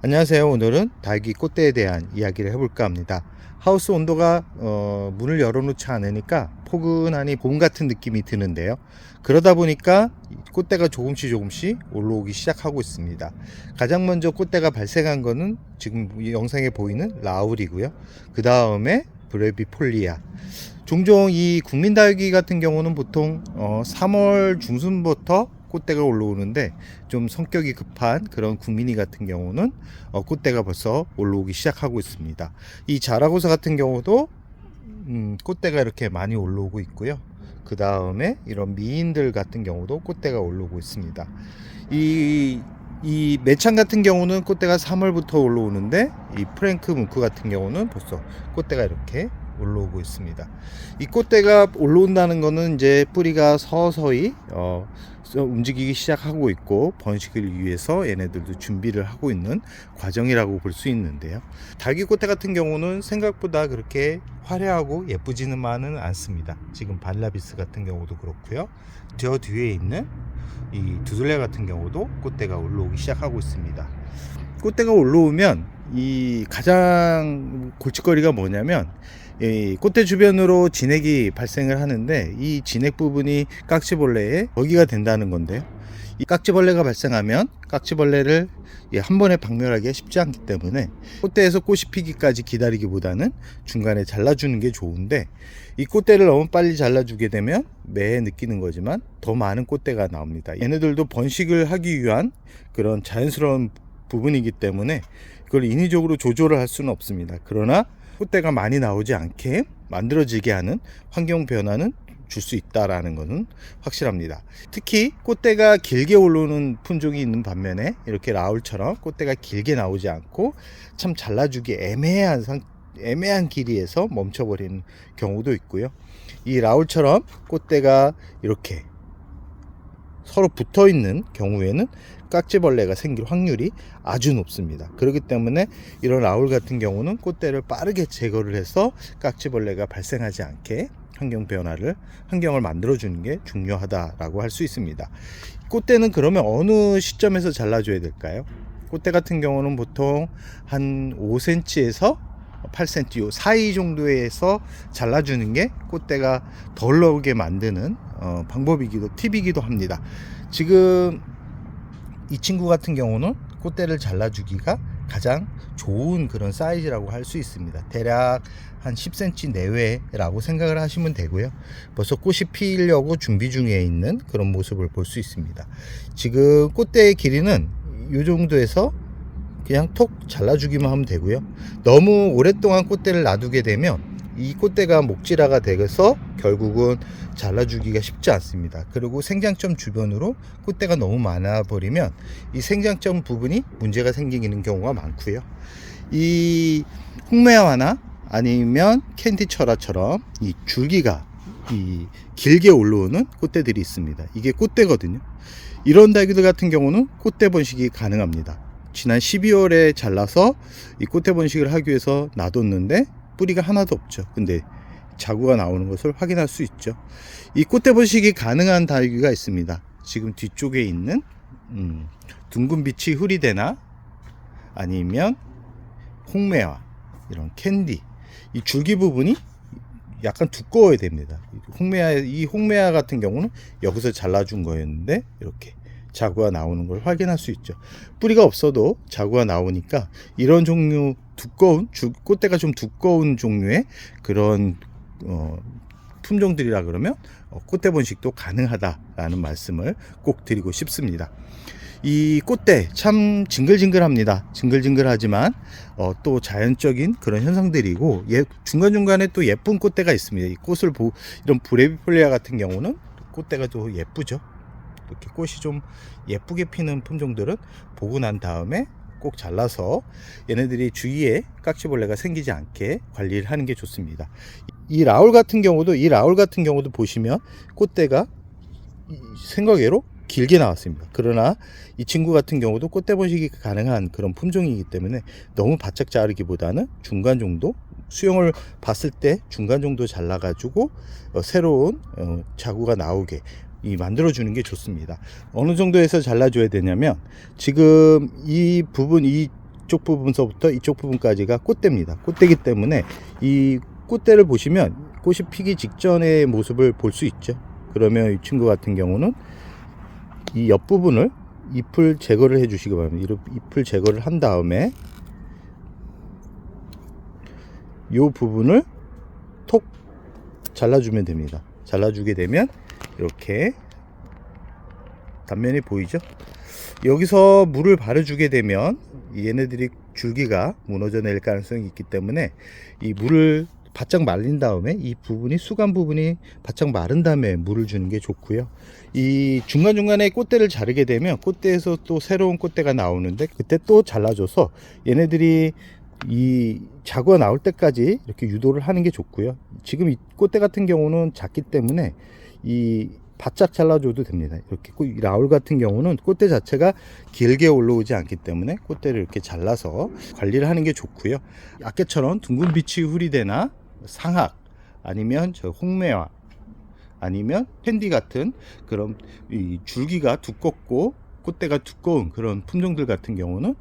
안녕하세요. 오늘은 닭이 꽃대에 대한 이야기를 해볼까 합니다. 하우스 온도가 문을 열어놓지 않으니까 포근하니 봄 같은 느낌이 드는데요. 그러다 보니까 꽃대가 조금씩 올라오기 시작하고 있습니다. 가장 먼저 꽃대가 발생한 거는 지금 영상에 보이는 라울이고요. 그 다음에 브레비폴리아. 종종 이 국민닭이 같은 경우는 보통 3월 중순부터 꽃대가 올라오는데, 좀 성격이 급한 그런 국민이 같은 경우는 꽃대가 벌써 올라오기 시작하고 있습니다. 이 자라고사 같은 경우도 꽃대가 이렇게 많이 올라오고 있고요. 그 다음에 이런 미인들 같은 경우도 꽃대가 올라오고 있습니다. 이 매창 같은 경우는 꽃대가 3월부터 올라오는데, 이 프랭크 뭉크 같은 경우는 벌써 꽃대가 이렇게 올라오고 있습니다. 이 꽃대가 올라온다는 거는 이제 뿌리가 서서히 움직이기 시작하고 있고, 번식을 위해서 얘네들도 준비를 하고 있는 과정이라고 볼 수 있는데요. 닭이 꽃대 같은 경우는 생각보다 그렇게 화려하고 예쁘지는만은 않습니다. 지금 발라비스 같은 경우도 그렇고요. 저 뒤에 있는 이 두들레 같은 경우도 꽃대가 올라오기 시작하고 있습니다. 꽃대가 올라오면 이 가장 골칫거리가 뭐냐면, 이 꽃대 주변으로 진액이 발생을 하는데, 이 진액 부분이 깍지벌레의 먹이가 된다는 건데요. 이 깍지벌레가 발생하면 깍지벌레를 한 번에 박멸하기가 쉽지 않기 때문에 꽃대에서 꽃이 피기까지 기다리기보다는 중간에 잘라주는 게 좋은데, 이 꽃대를 너무 빨리 잘라주게 되면 매해 느끼는 거지만 더 많은 꽃대가 나옵니다. 얘네들도 번식을 하기 위한 그런 자연스러운 부분이기 때문에 그걸 인위적으로 조절을 할 수는 없습니다. 그러나 꽃대가 많이 나오지 않게 만들어지게 하는 환경 변화는 줄 수 있다라는 것은 확실합니다. 특히 꽃대가 길게 올라오는 품종이 있는 반면에, 이렇게 라울처럼 꽃대가 길게 나오지 않고 참 잘라주기 애매한 길이에서 멈춰버리는 경우도 있고요. 이 라울처럼 꽃대가 이렇게 서로 붙어 있는 경우에는 깍지벌레가 생길 확률이 아주 높습니다. 그렇기 때문에 이런 라울 같은 경우는 꽃대를 빠르게 제거를 해서 깍지벌레가 발생하지 않게 환경을 만들어주는 게 중요하다라고 할 수 있습니다. 꽃대는 그러면 어느 시점에서 잘라줘야 될까요? 꽃대 같은 경우는 보통 한 5cm에서 8cm 사이 정도에서 잘라주는 게 꽃대가 덜 나오게 만드는 팁이기도 합니다. 지금 이 친구 같은 경우는 꽃대를 잘라주기가 가장 좋은 그런 사이즈라고 할 수 있습니다. 대략 한 10cm 내외라고 생각을 하시면 되고요. 벌써 꽃이 피려고 준비 중에 있는 그런 모습을 볼 수 있습니다. 지금 꽃대의 길이는 이 정도에서 그냥 톡 잘라주기만 하면 되고요. 너무 오랫동안 꽃대를 놔두게 되면 이 꽃대가 목질화가 되어서 결국은 잘라주기가 쉽지 않습니다. 그리고 생장점 주변으로 꽃대가 너무 많아 버리면 이 생장점 부분이 문제가 생기는 경우가 많고요. 이 홍매화나 아니면 캔디철화처럼 이 줄기가 길게 올라오는 꽃대들이 있습니다. 이게 꽃대거든요. 이런 닭들 같은 경우는 꽃대 번식이 가능합니다. 지난 12월에 잘라서 이 꽃대 번식을 하기 위해서 놔뒀는데 뿌리가 하나도 없죠. 근데 자구가 나오는 것을 확인할 수 있죠. 이 꽃대 번식이 가능한 다육이가 있습니다. 지금 뒤쪽에 있는 둥근빛이 흐리대나 아니면 홍매화, 이런 캔디, 이 줄기 부분이 약간 두꺼워야 됩니다. 이 홍매화 같은 경우는 여기서 잘라준 거였는데 이렇게 자구가 나오는 걸 확인할 수 있죠. 뿌리가 없어도 자구가 나오니까 이런 종류 꽃대가 좀 두꺼운 종류의 그런 품종들이라 그러면 꽃대 번식도 가능하다라는 말씀을 꼭 드리고 싶습니다. 이 꽃대 참 징글징글합니다. 징글징글하지만 또 자연적인 그런 현상들이고, 중간중간에 또 예쁜 꽃대가 있습니다. 이 꽃을 이런 브레비폴리아 같은 경우는 꽃대가 또 예쁘죠. 이렇게 꽃이 좀 예쁘게 피는 품종들은 보고 난 다음에 꼭 잘라서 얘네들이 주위에 깍지벌레가 생기지 않게 관리를 하는 게 좋습니다. 이 라울 같은 경우도 보시면 꽃대가 생각외로 길게 나왔습니다. 그러나 이 친구 같은 경우도 꽃대 번식이 가능한 그런 품종이기 때문에 너무 바짝 자르기보다는 중간 정도, 수영을 봤을 때 중간 정도 잘라가지고 새로운 자구가 나오게 만들어주는 게 좋습니다. 어느 정도에서 잘라줘야 되냐면, 지금 이 부분, 이 이쪽 부분서부터 이쪽 부분까지가 꽃대입니다. 꽃대기 때문에 이 꽃대를 보시면 꽃이 피기 직전의 모습을 볼 수 있죠. 그러면 이 친구 같은 경우는 이 옆부분을 잎을 제거를 해 주시기 바랍니다. 잎을 제거를 한 다음에 이 부분을 톡 잘라주면 됩니다. 잘라주게 되면 이렇게 단면이 보이죠? 여기서 물을 바르주게 되면 얘네들이 줄기가 무너져 낼 가능성이 있기 때문에 이 물을 바짝 말린 다음에 이 부분이 수간 부분이 바짝 마른 다음에 물을 주는 게 좋고요. 이 중간중간에 꽃대를 자르게 되면 꽃대에서 또 새로운 꽃대가 나오는데 그때 또 잘라줘서 얘네들이 이 자구가 나올 때까지 이렇게 유도를 하는 게 좋고요. 지금 이 꽃대 같은 경우는 작기 때문에 이 바짝 잘라줘도 됩니다. 이렇게 라울 같은 경우는 꽃대 자체가 길게 올라오지 않기 때문에 꽃대를 이렇게 잘라서 관리를 하는 게 좋고요. 아까처럼 둥근 빛이 후리대나 상학 아니면 저 홍매화 아니면 팬디 같은 그런 이 줄기가 두껍고 꽃대가 두꺼운 그런 품종들 같은 경우는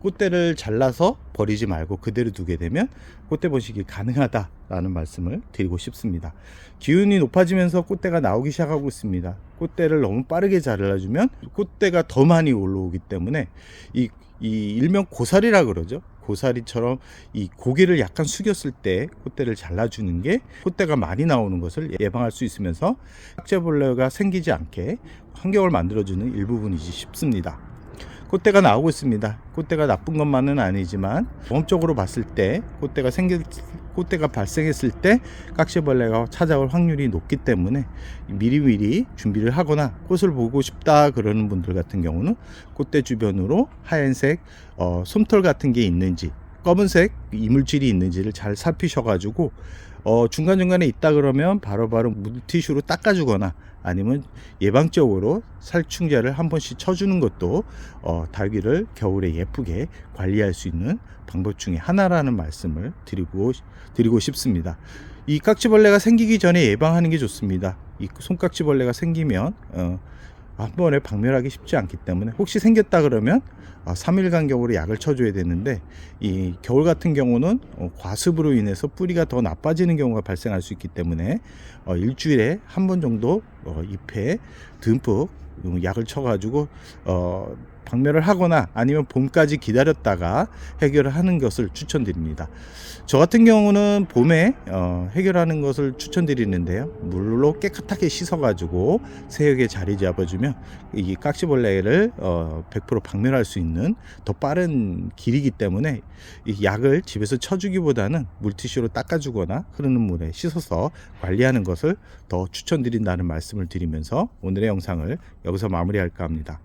꽃대를 잘라서 버리지 말고 그대로 두게 되면 꽃대 번식이 가능하다라는 말씀을 드리고 싶습니다. 기운이 높아지면서 꽃대가 나오기 시작하고 있습니다. 꽃대를 너무 빠르게 잘라주면 꽃대가 더 많이 올라오기 때문에 이 일명 고사리라 그러죠. 고사리처럼 이 고개를 약간 숙였을 때 꽃대를 잘라주는 게 꽃대가 많이 나오는 것을 예방할 수 있으면서 깍지벌레가 생기지 않게 환경을 만들어주는 일부분이지 싶습니다. 꽃대가 나오고 있습니다. 꽃대가 나쁜 것만은 아니지만 경험적으로 봤을 때 꽃대가 발생했을 때 깍지벌레가 찾아올 확률이 높기 때문에 미리미리 준비를 하거나 꽃을 보고 싶다 그러는 분들 같은 경우는 꽃대 주변으로 하얀색 솜털 같은 게 있는지 검은색 이물질이 있는지를 잘 살피셔가지고 중간중간에 있다 그러면 바로바로 물티슈로 닦아주거나 아니면 예방적으로 살충제를 한 번씩 쳐주는 것도 닭위를 겨울에 예쁘게 관리할 수 있는 방법 중에 하나라는 말씀을 드리고 싶습니다. 이 깍지벌레가 생기기 전에 예방하는 게 좋습니다. 이 손깍지벌레가 생기면 한 번에 박멸하기 쉽지 않기 때문에 혹시 생겼다 그러면 3일 간격으로 약을 쳐줘야 되는데 이 겨울 같은 경우는 과습으로 인해서 뿌리가 더 나빠지는 경우가 발생할 수 있기 때문에 일주일에 한 번 정도 잎에 듬뿍 약을 쳐가지고 박멸을 하거나 아니면 봄까지 기다렸다가 해결을 하는 것을 추천드립니다. 저 같은 경우는 봄에 해결하는 것을 추천드리는데요. 물로 깨끗하게 씻어가지고 새벽에 자리 잡아주면 이 깍지벌레를 100% 박멸할 수 있는 더 빠른 길이기 때문에 이 약을 집에서 쳐주기보다는 물티슈로 닦아주거나 흐르는 물에 씻어서 관리하는 것을 더 추천드린다는 말씀을 드리면서 오늘의 영상을 여기서 마무리할까 합니다.